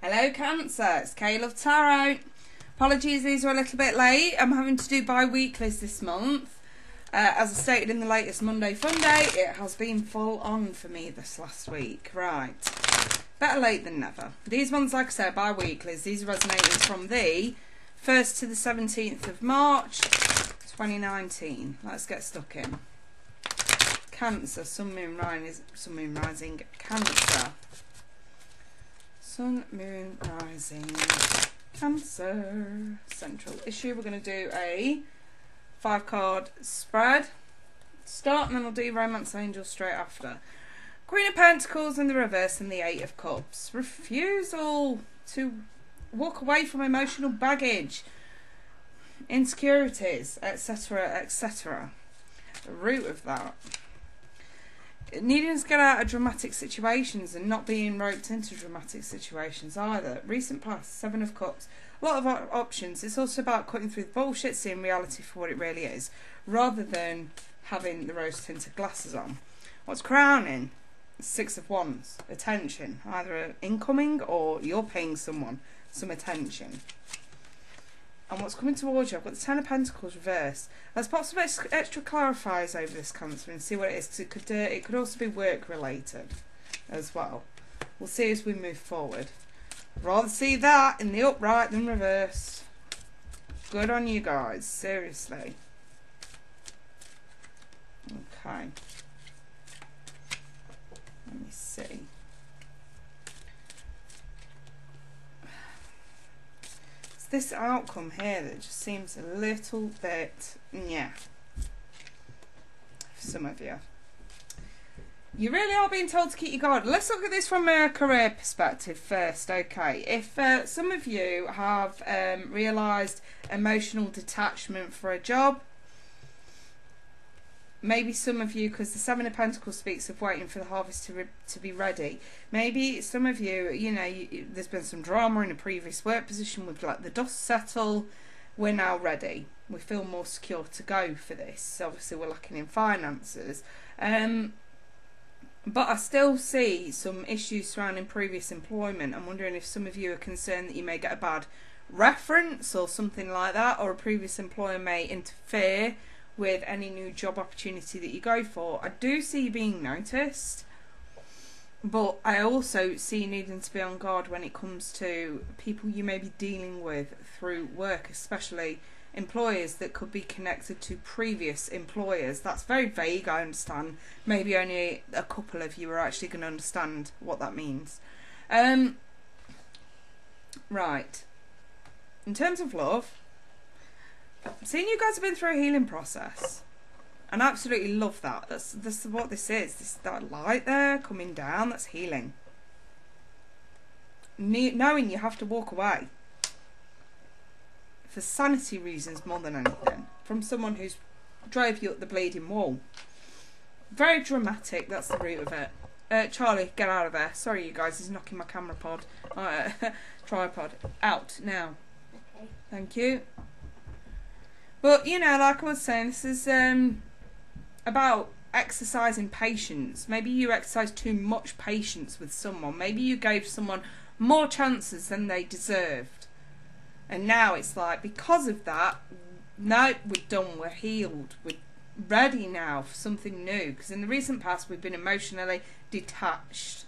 Hello Cancer, it's Kay Love Tarot. Apologies, these are a little bit late. I'm having to do bi-weeklies this month. As I stated in the latest Monday Fun Day, it has been full on for me this last week. Right, better late than never. These ones, like I said, bi-weeklies. These are resonating from the 1st to the 17th of March 2019. Let's get stuck in. Cancer, Sun, Moon, Rising, Cancer. Sun, Moon, Rising, Cancer. Central issue. We're going to do a 5-card spread. Start, and then I'll do Romance Angel straight after. Queen of Pentacles in the reverse and the 8 of Cups. Refusal to walk away from emotional baggage, insecurities, etc., etc. The root of that. Needing to get out of dramatic situations and not being roped into dramatic situations either. Recent past, 7 of Cups. A lot of options. It's also about cutting through the bullshit, seeing reality for what it really is, rather than having the rose-tinted glasses on. What's crowning? 6 of Wands. Attention. Either incoming or you're paying someone some attention. And what's coming towards you? I've got the 10 of Pentacles reversed. Let's pop some extra clarifiers over this, Cancer, and see what it is, because it could also be work related as well. We'll see as we move forward. I'd rather see that in the upright than reverse. Good on you guys, seriously. Okay. Let me see. This outcome here that just seems a little bit, yeah, for some of you. You really are being told to keep your guard. Let's look at this from a career perspective first, okay. If some of you have realised emotional detachment for a job, maybe some of you, because the 7 of Pentacles speaks of waiting for the harvest to be ready. Maybe some of you, you know, there's been some drama in a previous work position. We've let the dust settle. We're now ready. We feel more secure to go for this. Obviously, we're lacking in finances. But I still see some issues surrounding previous employment. I'm wondering if some of you are concerned that you may get a bad reference or something like that, or a previous employer may interfere with any new job opportunity that you go for. I do see you being noticed, but I also see you needing to be on guard when it comes to people you may be dealing with through work, especially employers that could be connected to previous employers. That's very vague, I understand. Maybe only a couple of you are actually going to understand what that means. Right. In terms of love, seeing you guys have been through a healing process, and I absolutely love that. That's what this is. That light there coming down, that's healing. Knowing you have to walk away for sanity reasons more than anything from someone who's drove you up the bleeding wall. Very dramatic. That's the root of it. Charlie, get out of there. Sorry, you guys. He's knocking my camera pod, tripod out now. Okay. Thank you. But, you know, like I was saying, this is about exercising patience. Maybe you exercised too much patience with someone. Maybe you gave someone more chances than they deserved. And now it's like, because of that, no, we're done, we're healed. We're ready now for something new. Because in the recent past, we've been emotionally detached.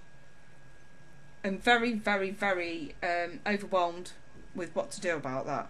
And very, very, very overwhelmed with what to do about that.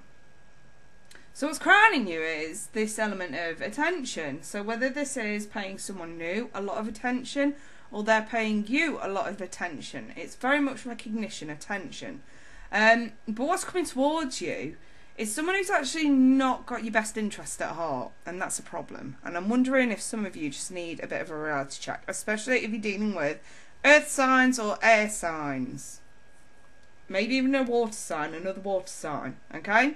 So what's crowning you is this element of attention. So whether this is paying someone new a lot of attention, or they're paying you a lot of attention, it's very much recognition, attention. But what's coming towards you is someone who's actually not got your best interest at heart, and that's a problem. And I'm wondering if some of you just need a bit of a reality check, especially if you're dealing with earth signs or air signs. Maybe even a water sign, another water sign, okay?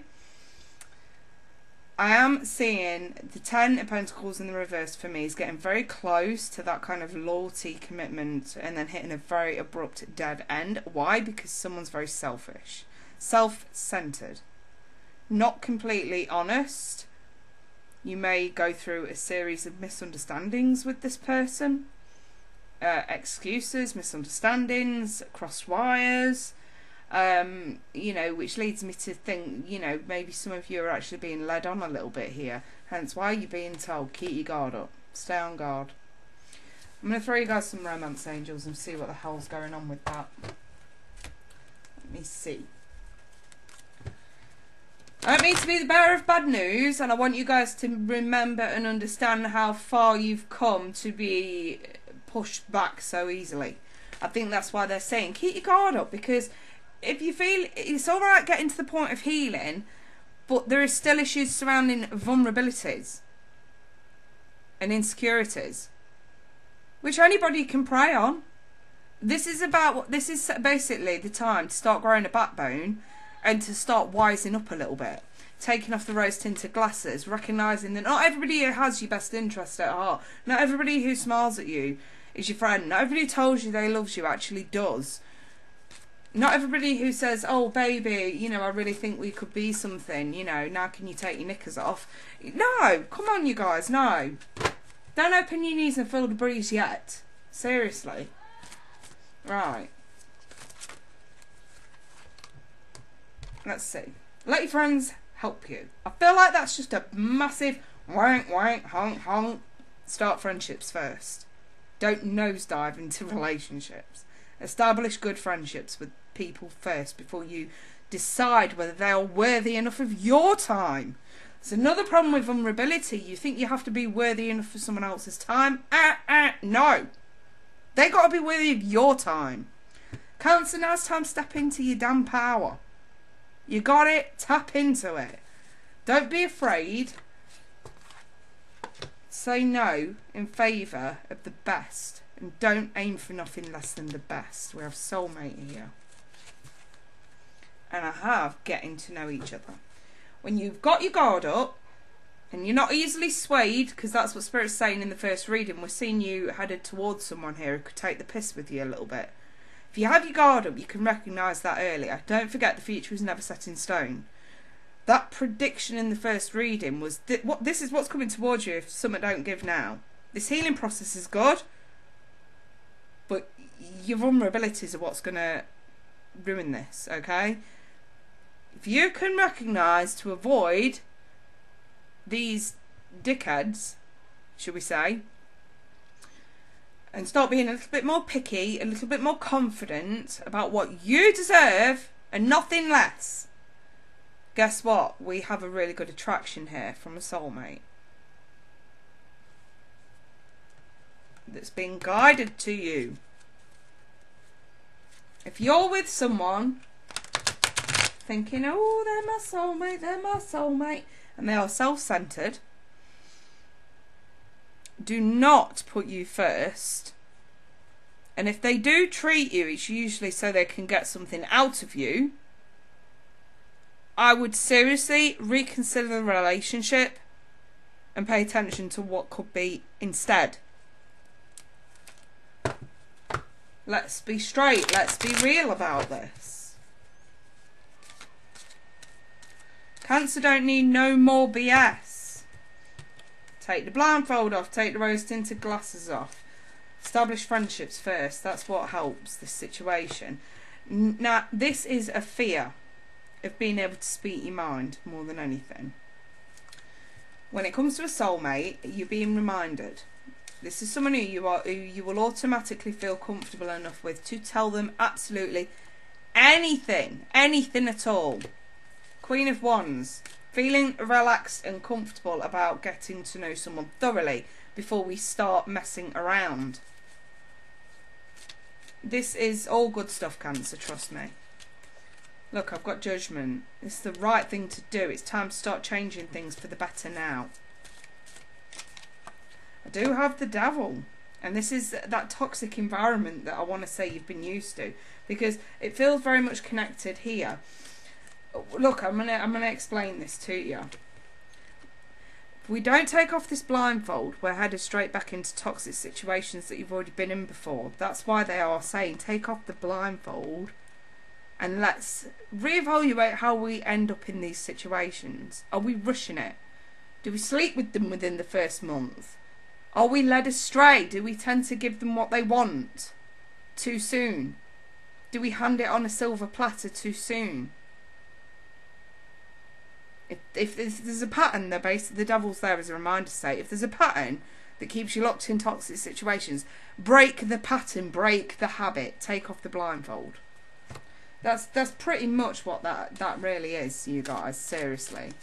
I am seeing the 10 of Pentacles in the reverse for me is getting very close to that kind of loyalty commitment and then hitting a very abrupt dead end. Why? Because someone's very selfish, self-centered, not completely honest. You may go through a series of misunderstandings with this person, excuses, misunderstandings, crossed wires. You know, which leads me to think, you know, maybe some of you are actually being led on a little bit here. Hence why you're being told, keep your guard up. Stay on guard. I'm going to throw you guys some romance angels and see what the hell's going on with that. Let me see. I don't mean to be the bearer of bad news, and I want you guys to remember and understand how far you've come to be pushed back so easily. I think that's why they're saying keep your guard up, because if you feel it's all right getting to the point of healing, but there are still issues surrounding vulnerabilities and insecurities, which anybody can prey on. This is basically the time to start growing a backbone and to start wising up a little bit, taking off the rose-tinted glasses, recognising that not everybody who has your best interest at heart, not everybody who smiles at you is your friend, not everybody who tells you they loves you actually does. Not everybody who says, oh baby, you know, I really think we could be something, you know, now can you take your knickers off? No, come on you guys, no. Don't open your knees and feel the breeze yet. Seriously. Right. Let's see. Let your friends help you. I feel like that's just a massive wank, wank, honk, honk. Start friendships first. Don't nosedive into relationships. Establish good friendships with people first before you decide whether they are worthy enough of your time. It's another problem with vulnerability. You think you have to be worthy enough for someone else's time. No. They got to be worthy of your time. Cancer, now it's time to step into your damn power. You got it? Tap into it. Don't be afraid. Say no in favour of the best. And don't aim for nothing less than the best. We have soulmate here. And I have getting to know each other. When you've got your guard up and you're not easily swayed, because that's what Spirit's saying in the first reading, we're seeing you headed towards someone here who could take the piss with you a little bit. If you have your guard up, you can recognise that earlier. Don't forget the future is never set in stone. That prediction in the first reading was this is what's coming towards you if something don't give now. This healing process is good, but your vulnerabilities are what's going to ruin this, okay? If you can recognise to avoid these dickheads, should we say, and start being a little bit more picky, a little bit more confident about what you deserve and nothing less, guess what? We have a really good attraction here from a soulmate that's being guided to you. If you're with someone thinking, oh, they're my soulmate, and they are self-centered, do not put you first. And if they do treat you, it's usually so they can get something out of you. I would seriously reconsider the relationship and pay attention to what could be instead. Let's be straight. Let's be real about this. Cancer don't need no more BS. Take the blindfold off. Take the rose-tinted glasses off. Establish friendships first. That's what helps this situation. Now, this is a fear of being able to speak your mind more than anything. When it comes to a soulmate, you're being reminded. This is someone who you will automatically feel comfortable enough with to tell them absolutely anything at all. Queen of Wands, feeling relaxed and comfortable about getting to know someone thoroughly before we start messing around. This is all good stuff, Cancer, trust me. Look, I've got Judgment. It's the right thing to do. It's time to start changing things for the better now. I do have the Devil. And this is that toxic environment that I want to say you've been used to. Because it feels very much connected here. Look, I'm gonna explain this to you. If we don't take off this blindfold, we're headed straight back into toxic situations that you've already been in before. That's why they are saying take off the blindfold and let's reevaluate how we end up in these situations. Are we rushing it? Do we sleep with them within the first month? Are we led astray? Do we tend to give them what they want too soon? Do we hand it on a silver platter too soon? If there's a pattern, the devil's there as a reminder to say, if there's a pattern that keeps you locked in toxic situations, break the pattern, break the habit, take off the blindfold. That's pretty much what that really is, you guys, seriously.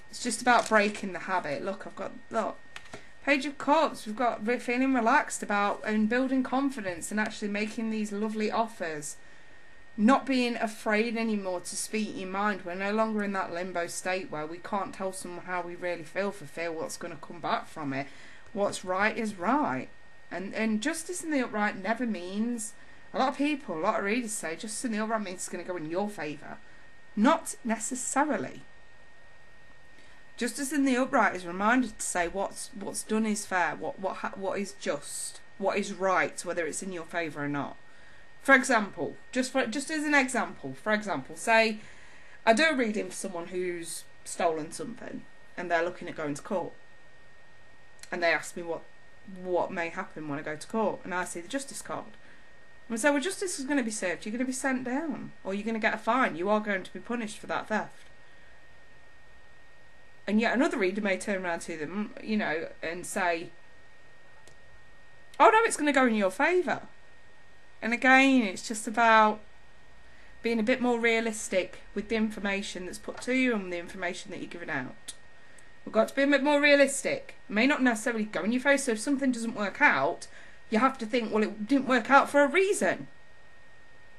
It's just about breaking the habit. Look, Page of Cups. We've got feeling relaxed about and building confidence and actually making these lovely offers. Not being afraid anymore to speak your mind. We're no longer in that limbo state where we can't tell someone how we really feel for fear what's going to come back from it. What's right is right. And justice in the upright never means... A lot of people, a lot of readers say justice in the upright means it's going to go in your favour. Not necessarily. Justice in the upright is reminded to say what's done is fair, what is just, what is right, whether it's in your favour or not. For example, just as an example, say I do a reading for someone who's stolen something and they're looking at going to court, and they ask me what may happen when I go to court, and I see the justice card. And I say, well, justice is going to be served. You're going to be sent down, or you're going to get a fine. You are going to be punished for that theft. And yet another reader may turn around to them, you know, and say, oh no, it's going to go in your favour. And again, it's just about being a bit more realistic with the information that's put to you and the information that you're giving out. We've got to be a bit more realistic. It may not necessarily go in your face, so if something doesn't work out, you have to think, well, it didn't work out for a reason.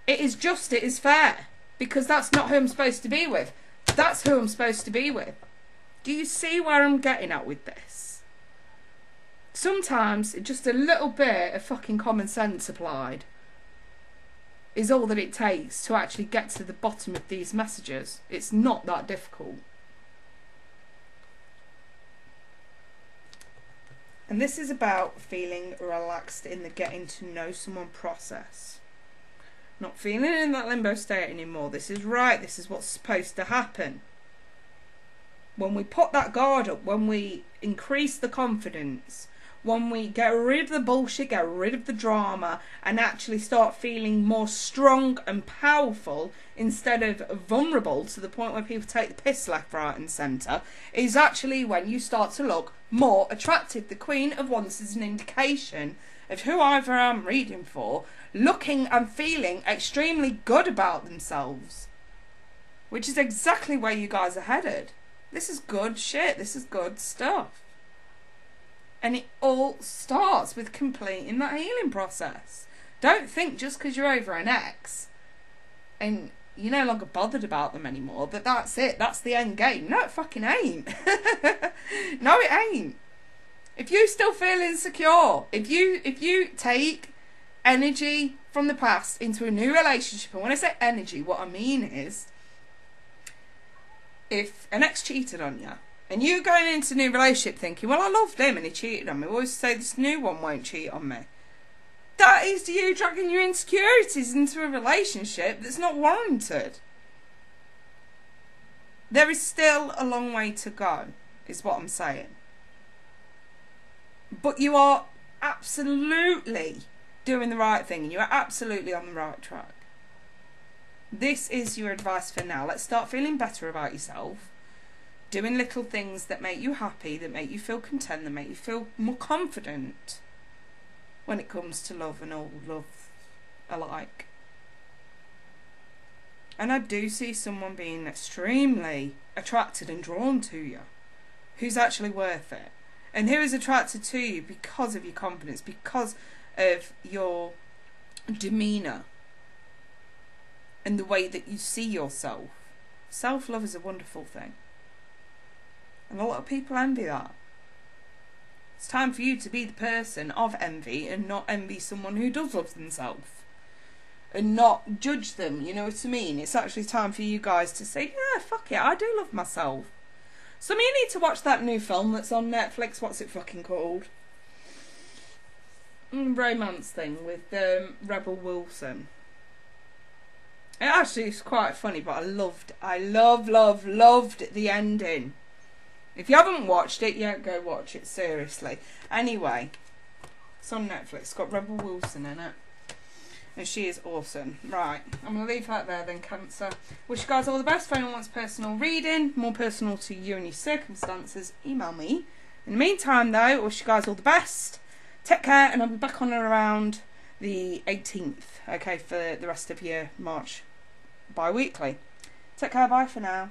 It is just, it is fair, because that's not who I'm supposed to be with. That's who I'm supposed to be with. Do you see where I'm getting at with this? Sometimes just a little bit of fucking common sense applied is all that it takes to actually get to the bottom of these messages. It's not that difficult. And this is about feeling relaxed in the getting to know someone process. Not feeling in that limbo state anymore. This is right. This is what's supposed to happen. When we put that guard up, when we increase the confidence, when we get rid of the bullshit, get rid of the drama, and actually start feeling more strong and powerful instead of vulnerable to the point where people take the piss left, right and centre, is actually when you start to look more attractive. The Queen of Wands is an indication of who either I'm reading for, looking and feeling extremely good about themselves, which is exactly where you guys are headed. This is good shit. This is good stuff. And it all starts with completing that healing process. Don't think just because you're over an ex and you're no longer bothered about them anymore that that's it. That's the end game. No, it fucking ain't. No, it ain't. If you still feel insecure, if you take energy from the past into a new relationship, and when I say energy, what I mean is, if an ex cheated on you, and you going into a new relationship thinking, well, I loved him and he cheated on me, we always say this new one won't cheat on me. That is you dragging your insecurities into a relationship that's not warranted. There is still a long way to go, is what I'm saying. But you are absolutely doing the right thing, and you are absolutely on the right track. This is your advice for now. Let's start feeling better about yourself. Doing little things that make you happy, that make you feel content, that make you feel more confident when it comes to love and all love alike. And I do see someone being extremely attracted and drawn to you, who's actually worth it, and who is attracted to you because of your confidence, because of your demeanour and the way that you see yourself. Self-love is a wonderful thing. And a lot of people envy that. It's time for you to be the person of envy and not envy someone who does love themselves. And not judge them, you know what I mean? It's actually time for you guys to say, yeah, fuck it, I do love myself. Some of you need to watch that new film that's on Netflix. What's it fucking called? Romance thing with Rebel Wilson. It actually is quite funny, but I loved the ending. If you haven't watched it yet, go watch it, seriously. Anyway, it's on Netflix. It's got Rebel Wilson in it. And she is awesome. Right, I'm going to leave that there then, Cancer. Wish you guys all the best. If anyone wants personal reading, more personal to you and your circumstances, email me. In the meantime, though, I wish you guys all the best. Take care, and I'll be back on around the 18th, okay, for the rest of your March bi-weekly. Take care, bye for now.